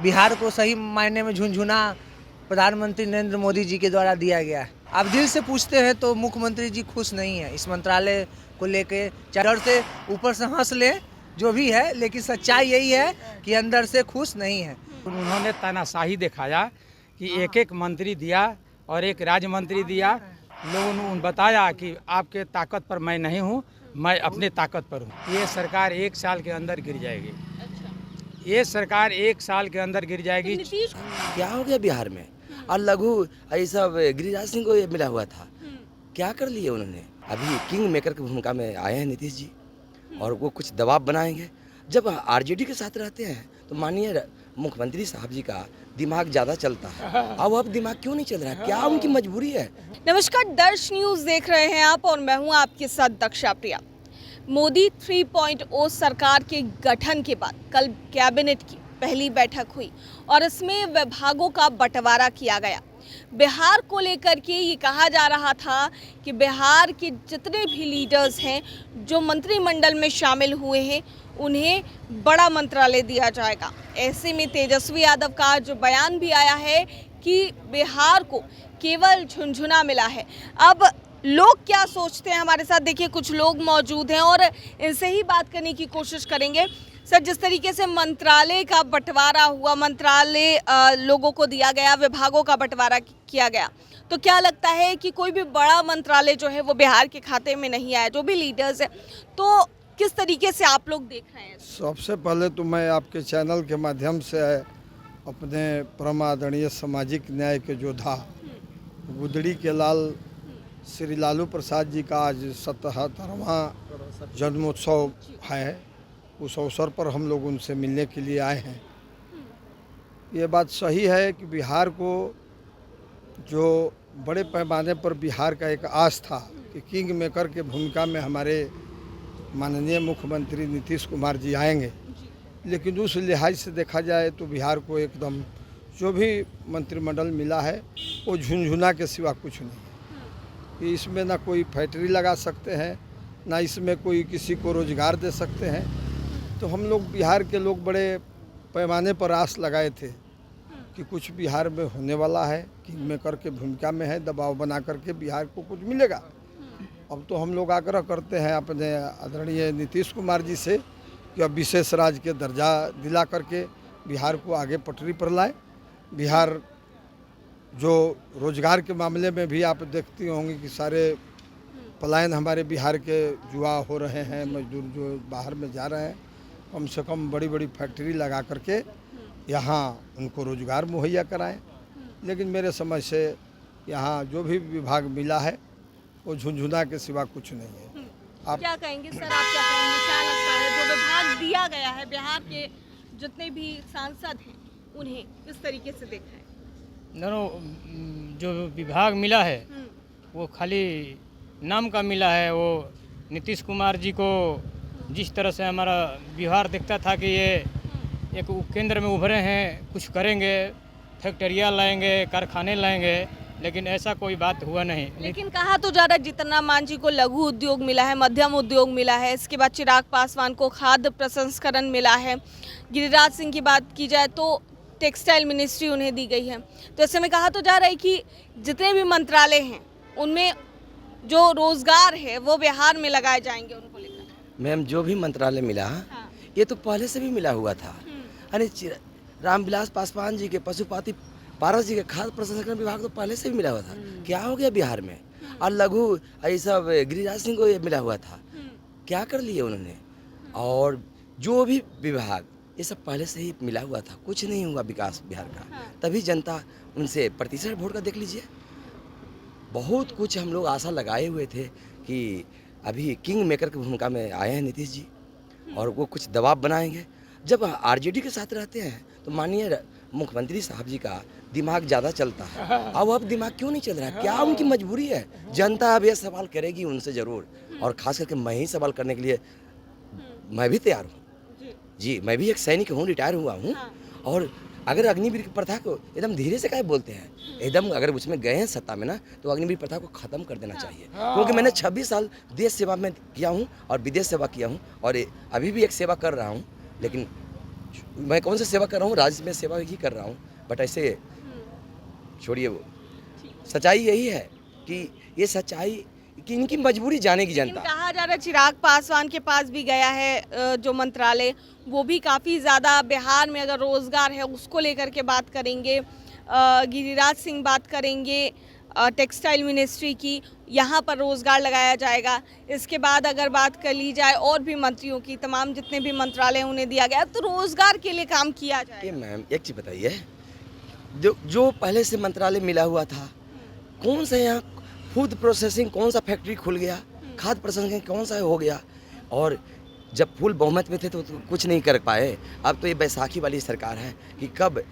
बिहार को सही मायने में झुनझुना प्रधानमंत्री नरेंद्र मोदी जी के द्वारा दिया गया है। आप दिल से पूछते हैं तो मुख्यमंत्री जी खुश नहीं है इस मंत्रालय को लेके। डर से ऊपर से हंस ले जो भी है, लेकिन सच्चाई यही है कि अंदर से खुश नहीं है। उन्होंने तानाशाही दिखाया कि एक एक मंत्री दिया और एक राज्य मंत्री दिया। लोगों ने बताया कि आपके ताकत पर मैं नहीं हूँ, मैं अपने ताकत पर हूँ। ये सरकार 1 साल के अंदर गिर जाएगी। ये सरकार 1 साल के अंदर गिर जाएगी। क्या हो गया बिहार में? और लघु ये सब गिरिराज सिंह को ये मिला हुआ था, क्या कर लिए उन्होंने? अभी किंग मेकर की भूमिका में आए हैं नीतीश जी, और वो कुछ दबाव बनाएंगे। जब आरजेडी के साथ रहते हैं तो माननीय मुख्यमंत्री साहब जी का दिमाग ज़्यादा चलता है। अब दिमाग क्यों नहीं चल रहा है? क्या उनकी मजबूरी है? नमस्कार, दर्श न्यूज़ देख रहे हैं आप और मैं हूं आपके साथ दक्षा प्रिया। मोदी 3.0 सरकार के गठन के बाद कल कैबिनेट की पहली बैठक हुई और इसमें विभागों का बंटवारा किया गया। बिहार को लेकर के ये कहा जा रहा था कि बिहार के जितने भी लीडर्स हैं जो मंत्रिमंडल में शामिल हुए हैं उन्हें बड़ा मंत्रालय दिया जाएगा। ऐसे में तेजस्वी यादव का जो बयान भी आया है कि बिहार को केवल झुनझुना मिला है। अब लोग क्या सोचते हैं, हमारे साथ देखिए कुछ लोग मौजूद हैं और इनसे ही बात करने की कोशिश करेंगे। सर, जिस तरीके से मंत्रालय का बंटवारा हुआ, मंत्रालय लोगों को दिया गया, विभागों का बंटवारा किया गया, तो क्या लगता है कि कोई भी बड़ा मंत्रालय जो है वो बिहार के खाते में नहीं आया, जो भी लीडर्स हैं, तो किस तरीके से आप लोग देख रहे हैं? सबसे पहले तो मैं आपके चैनल के माध्यम से अपने परम आदरणीय सामाजिक न्याय के योद्धा गुदड़ी के लाल श्री लालू प्रसाद जी का आज 77वां जन्मोत्सव है, उस अवसर पर हम लोग उनसे मिलने के लिए आए हैं। ये बात सही है कि बिहार को जो बड़े पैमाने पर बिहार का एक आस था कि किंग मेकर के भूमिका में हमारे माननीय मुख्यमंत्री नीतीश कुमार जी आएंगे, लेकिन उस लिहाज से देखा जाए तो बिहार को एकदम जो भी मंत्रिमंडल मिला है वो झुनझुना के सिवा कुछ नहीं है। कि इसमें ना कोई फैक्ट्री लगा सकते हैं, ना इसमें कोई किसी को रोजगार दे सकते हैं। तो हम लोग बिहार के लोग बड़े पैमाने पर आस लगाए थे कि कुछ बिहार में होने वाला है, किंग मेकर के भूमिका में है, दबाव बना करके बिहार को कुछ मिलेगा। अब तो हम लोग आग्रह करते हैं अपने आदरणीय नीतीश कुमार जी से कि अब विशेष राज्य के दर्जा दिला करके बिहार को आगे पटरी पर लाएं। बिहार जो रोजगार के मामले में भी आप देखती होंगी कि सारे पलायन हमारे बिहार के युवा हो रहे हैं, मजदूर जो बाहर में जा रहे हैं, कम से कम बड़ी बड़ी फैक्ट्री लगा करके यहाँ उनको रोजगार मुहैया कराएं। लेकिन मेरे समझ से यहाँ जो भी विभाग मिला है वो झुनझुना के सिवा कुछ नहीं है। आप क्या कहेंगे सर, आप क्या कहेंगे, क्या लगता है जो विभाग दिया गया है बिहार के जितने भी सांसद हैं उन्हें किस तरीके से देख रहे हैं? जो विभाग मिला है वो खाली नाम का मिला है। वो नीतीश कुमार जी को जिस तरह से हमारा बिहार दिखता था कि ये एक केंद्र में उभरे हैं, कुछ करेंगे, फैक्ट्रियाँ लाएंगे, कारखाने लाएंगे, लेकिन ऐसा कोई बात हुआ नहीं। लेकिन कहा तो जा रहा है जितना मांझी को लघु उद्योग मिला है, मध्यम उद्योग मिला है, इसके बाद चिराग पासवान को खाद्य प्रसंस्करण मिला है, गिरिराज सिंह की बात की जाए तो टेक्सटाइल मिनिस्ट्री उन्हें दी गई है। तो ऐसे में कहा तो जा रहा है कि जितने भी मंत्रालय हैं उनमें जो रोजगार है वो बिहार में लगाए जाएंगे उनको लेकर। मैम, जो भी मंत्रालय मिला ये तो पहले से भी मिला हुआ था। अरे रामविलास पासवान जी के पशुपाति पारस जी के खाद्य प्रसंस्करण विभाग तो पहले से भी मिला हुआ था। क्या हो गया बिहार में? और लघु ये सब गिरिराज सिंह को ये मिला हुआ था, क्या कर लिए उन्होंने? और जो भी विभाग ये सब पहले से ही मिला हुआ था, कुछ नहीं हुआ विकास बिहार का। तभी जनता उनसे प्रतिशत वोट का देख लीजिए। बहुत कुछ हम लोग आशा लगाए हुए थे कि अभी किंग मेकर की भूमिका में आए हैं नीतीश जी, और वो कुछ दबाव बनाएंगे। जब आरजेडी के साथ रहते हैं तो माननीय मुख्यमंत्री साहब जी का दिमाग ज़्यादा चलता है। अब दिमाग क्यों नहीं चल रहा है? क्या उनकी मजबूरी है? जनता अब ये सवाल करेगी उनसे ज़रूर, और ख़ास करके मैं ही सवाल करने के लिए मैं भी तैयार हूँ। जी, मैं भी एक सैनिक हूँ, रिटायर हुआ हूँ। और अगर अग्निवीर की प्रथा को एकदम धीरे से काहे बोलते हैं, एकदम अगर उसमें गए हैं सत्ता में ना, तो अग्निवीर प्रथा को ख़त्म कर देना चाहिए। क्योंकि मैंने 26 साल देश सेवा में किया हूँ और विदेश सेवा किया हूँ, और अभी भी एक सेवा कर रहा हूँ। लेकिन मैं कौन सी सेवा कर रहा हूँ, राज्य में सेवा ही कर रहा हूँ, बट ऐसे छोड़िए वो। सच्चाई यही है कि ये सच्चाई कि इनकी मजबूरी जानेगी लेकिन जनता। कहा जा रहा है चिराग पासवान के पास भी गया है जो मंत्रालय, वो भी काफ़ी ज़्यादा बिहार में अगर रोज़गार है उसको लेकर के बात करेंगे। गिरिराज सिंह बात करेंगे टेक्सटाइल मिनिस्ट्री की, यहाँ पर रोज़गार लगाया जाएगा। इसके बाद अगर बात कर ली जाए और भी मंत्रियों की, तमाम जितने भी मंत्रालय उन्हें दिया गया तो रोज़गार के लिए काम किया ये जाएगा। मैम एक चीज़ बताइए, जो पहले से मंत्रालय मिला हुआ था, कौन सा यहाँ फूड प्रोसेसिंग कौन सा फैक्ट्री खुल गया, खाद्य प्रसंस्करण कौन सा हो गया। और जब फुल बहुमत में थे तो कुछ नहीं कर पाए। अब तो ये बैसाखी वाली सरकार है कि कब,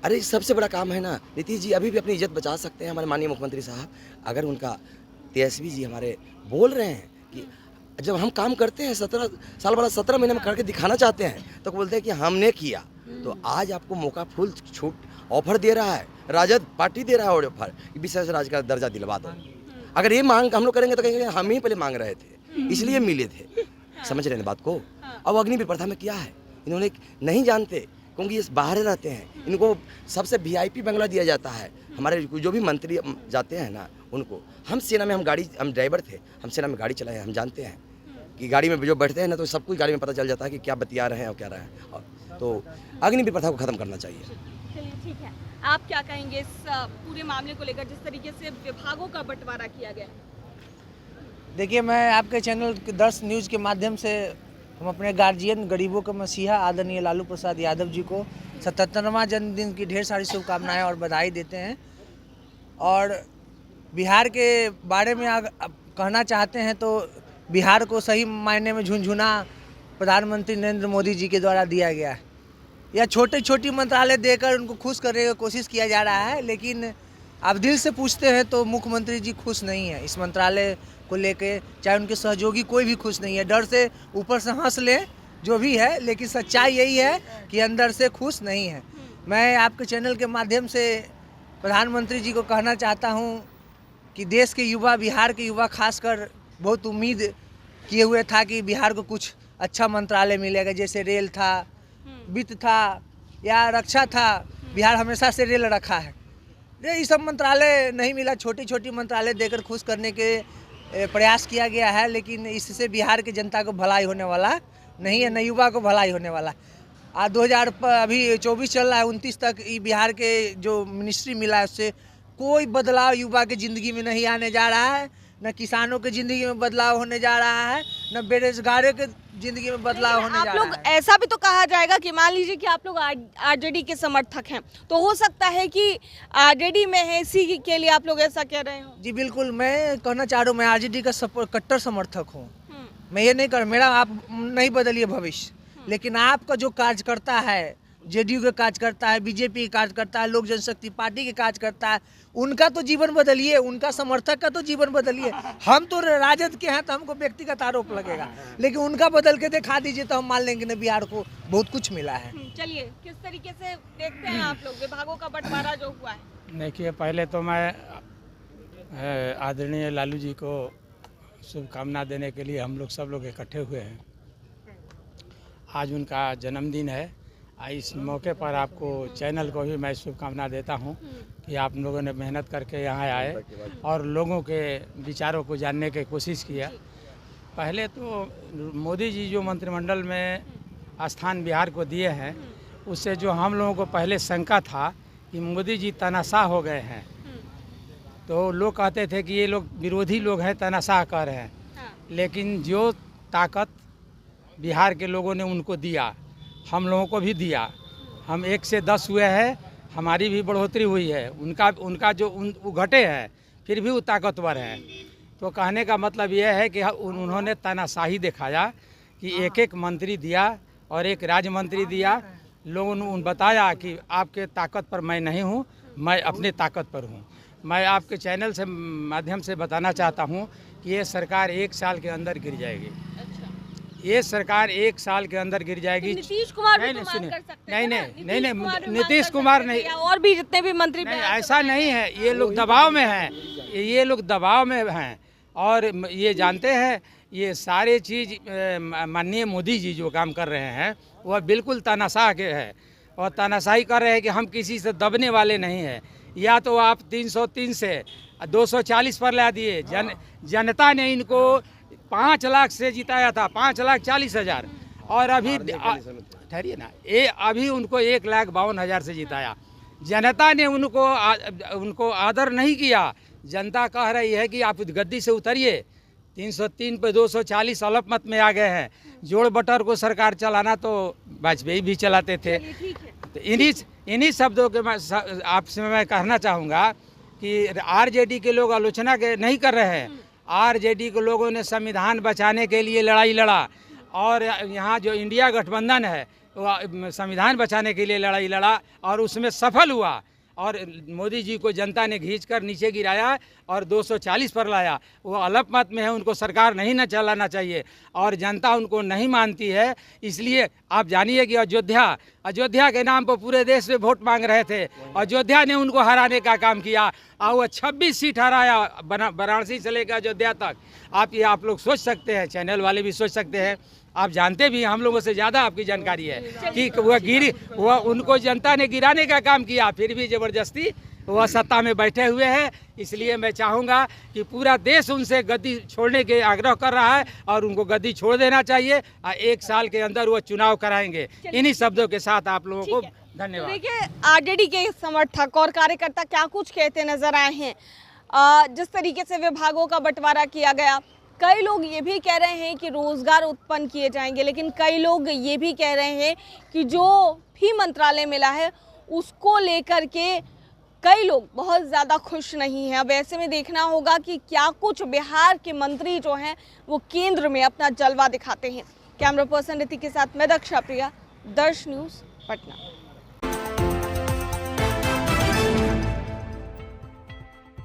अरे सबसे बड़ा काम है ना। नीतीश जी अभी भी अपनी इज्जत बचा सकते हैं, हमारे माननीय मुख्यमंत्री साहब। अगर उनका तेजस्वी जी हमारे बोल रहे हैं कि जब हम काम करते हैं 17 साल वाला 17 महीने में करके दिखाना चाहते हैं तो बोलते हैं कि हमने किया। तो आज आपको मौका फुल छूट ऑफर दे रहा है, राजद पार्टी दे रहा है ऑफर, विशेष राज्य का दर्जा दिलवा दो। अगर ये मांग हम लोग करेंगे तो कहेंगे हम ही पहले मांग रहे थे, इसलिए मिले थे। समझ रहे हैं बात को। अब अग्निवीर प्रथा में क्या है, इन्होंने नहीं जानते क्योंकि ये बाहर रहते हैं, इनको सबसे VIP बंगला दिया जाता है। हमारे जो भी मंत्री जाते हैं ना उनको, हम सेना में हम ड्राइवर थे, हम सेना में गाड़ी चलाए, हम जानते हैं कि गाड़ी में जो बैठते हैं ना तो सब कुछ गाड़ी में पता चल जाता है कि क्या बतिया रहे हैं और क्या रहे हैं। तो अग्निवीर प्रथा को ख़त्म करना चाहिए। चलिए ठीक है, आप क्या कहेंगे इस पूरे मामले को लेकर, जिस तरीके से विभागों का बंटवारा किया गया? देखिए, मैं आपके चैनल 10 न्यूज़ के माध्यम से हम अपने गार्जियन, गरीबों के मसीहा आदरणीय लालू प्रसाद यादव जी को 77वां जन्मदिन की ढेर सारी शुभकामनाएं और बधाई देते हैं। और बिहार के बारे में कहना चाहते हैं तो बिहार को सही मायने में झुनझुना प्रधानमंत्री नरेंद्र मोदी जी के द्वारा दिया गया है। या छोटी मंत्रालय देकर उनको खुश करने की कोशिश किया जा रहा है, लेकिन आप दिल से पूछते हैं तो मुख्यमंत्री जी खुश नहीं है इस मंत्रालय को लेके, चाहे उनके सहयोगी कोई भी खुश नहीं है। डर से ऊपर से हंस ले जो भी है, लेकिन सच्चाई यही है कि अंदर से खुश नहीं है। मैं आपके चैनल के माध्यम से प्रधानमंत्री जी को कहना चाहता हूं कि देश के युवा, बिहार के युवा खासकर बहुत उम्मीद किए हुए था कि बिहार को कुछ अच्छा मंत्रालय मिलेगा, जैसे रेल था, वित्त था या रक्षा था। बिहार हमेशा से रेल रखा है, ये सब मंत्रालय नहीं मिला। छोटी मंत्रालय देकर खुश करने के प्रयास किया गया है, लेकिन इससे बिहार की जनता को भलाई होने वाला नहीं है, न युवा को भलाई होने वाला। 2024 चल रहा है, 29 तक बिहार के जो मिनिस्ट्री मिला है उससे कोई बदलाव युवा की ज़िंदगी में नहीं आने जा रहा है, न किसानों की ज़िंदगी में बदलाव होने जा रहा है, न बेरोजगारों के ज़िंदगी में बदलाव होने जा रहा है। आप लोग ऐसा भी तो कहा जाएगा कि मान लीजिए कि आप लोग RJD के समर्थक हैं, तो हो सकता है कि RJD में है, इसी के लिए आप लोग ऐसा कह रहे हो? जी बिल्कुल, मैं कहना चाह रहा हूँ, मैं RJD का कट्टर समर्थक हूँ। मैं ये नहीं कर, मेरा आप नहीं बदलिए भविष्य, लेकिन आपका जो कार्यकर्ता है, JDU का कार्यकर्ता है, BJP का कार्यकर्ता है, लोक जनशक्ति पार्टी के कार्यकर्ता है, उनका तो जीवन बदलिए, उनका समर्थक का तो जीवन बदलिए। हम तो राजद के हैं तो हमको व्यक्तिगत आरोप लगेगा, लेकिन उनका बदल के दिखा दीजिए तो हम मान लेंगे ना बिहार को बहुत कुछ मिला है। चलिए, किस तरीके से देखते हैं आप लोग विभागों का बंटवारा जो हुआ है? देखिए, पहले तो मैं आदरणीय लालू जी को शुभकामना देने के लिए हम लोग सब लोग इकट्ठे हुए हैं। आज उनका जन्मदिन है। इस मौके पर आपको चैनल को भी मैं शुभकामना देता हूं कि आप लोगों ने मेहनत करके यहाँ आए और लोगों के विचारों को जानने की कोशिश किया। पहले तो मोदी जी जो मंत्रिमंडल में स्थान बिहार को दिए हैं, उससे जो हम लोगों को पहले शंका था कि मोदी जी तानाशाह हो गए हैं, तो लोग कहते थे कि ये लोग विरोधी लोग हैं, तानाशाह कर रहे हैं। लेकिन जो ताकत बिहार के लोगों ने उनको दिया, हम लोगों को भी दिया। हम 1 से 10 हुए हैं, हमारी भी बढ़ोतरी हुई है। उनका जो घटे हैं फिर भी वो ताकतवर है। तो कहने का मतलब ये है कि उन्होंने तानाशाही दिखाया कि एक मंत्री दिया और एक राज्य मंत्री दिया। लोगों ने बताया कि आपके ताकत पर मैं नहीं हूँ, मैं अपने ताकत पर हूँ। मैं आपके चैनल से माध्यम से बताना चाहता हूँ कि ये सरकार 1 साल के अंदर गिर जाएगी। ये सरकार 1 साल के अंदर गिर जाएगी। नीतीश कुमार भी तो मांग कर सकते हैं। नहीं, नीतीश कुमार नहीं, और भी जितने भी मंत्री नहीं, ऐसा नहीं है। ये लोग दबाव में हैं, ये लोग दबाव में हैं और ये जानते हैं ये सारे चीज़ माननीय मोदी जी जो काम कर रहे हैं वह बिल्कुल तानाशाह के है और तानाशाही कर रहे हैं कि हम किसी से दबने वाले नहीं हैं। या तो आप 303 से 240 पर ला दिए। जनता ने इनको 5 लाख से जिताया था, 5,40,000, और अभी ठहरिए ना, अभी उनको 1,52,000 से जिताया। जनता ने उनको आदर नहीं किया। जनता कह रही है कि आप गद्दी से उतरिए। 303 पे 240 अल्पमत में आ गए हैं। जोड़ बटर को सरकार चलाना तो वाजपेयी भी चलाते थे। तो इन्हीं शब्दों के आपसे मैं कहना चाहूँगा कि आरजेडी के लोग आलोचना नहीं कर रहे हैं। आरजेडी के लोगों ने संविधान बचाने के लिए लड़ाई लड़ा, और यहाँ जो इंडिया गठबंधन है वो संविधान बचाने के लिए लड़ाई लड़ा और उसमें सफल हुआ। और मोदी जी को जनता ने खींचकर नीचे गिराया और 240 पर लाया। वो अल्पमत में है, उनको सरकार नहीं न चलाना चाहिए और जनता उनको नहीं मानती है। इसलिए आप जानिए कि अयोध्या के नाम पर पूरे देश में वोट मांग रहे थे। अयोध्या ने उनको हराने का काम किया और वो 26 सीट हराया, वाराणसी से लेकर अयोध्या तक। आप लोग सोच सकते हैं, चैनल वाले भी सोच सकते हैं, आप जानते भी, हम लोगों से ज़्यादा आपकी जानकारी है कि वह उनको जनता ने गिराने का काम किया, फिर भी ज़बरदस्ती वह सत्ता में बैठे हुए हैं। इसलिए मैं चाहूँगा कि पूरा देश उनसे गद्दी छोड़ने के आग्रह कर रहा है और उनको गद्दी छोड़ देना चाहिए और 1 साल के अंदर वो चुनाव कराएंगे। इन्हीं शब्दों के साथ आप लोगों को धन्यवाद। देखिए, आरजेडी के समर्थक और कार्यकर्ता क्या कुछ कहते नजर आए हैं। जिस तरीके से विभागों का बंटवारा किया गया, कई लोग ये भी कह रहे हैं कि रोजगार उत्पन्न किए जाएंगे, लेकिन कई लोग ये भी कह रहे हैं कि जो भी मंत्रालय मिला है उसको लेकर के कई लोग बहुत ज़्यादा खुश नहीं हैं। अब ऐसे में देखना होगा कि क्या कुछ बिहार के मंत्री जो हैं वो केंद्र में अपना जलवा दिखाते हैं। कैमरा पर्सन रितिक के साथ मैं दक्षा प्रिया, दर्श न्यूज़, पटना।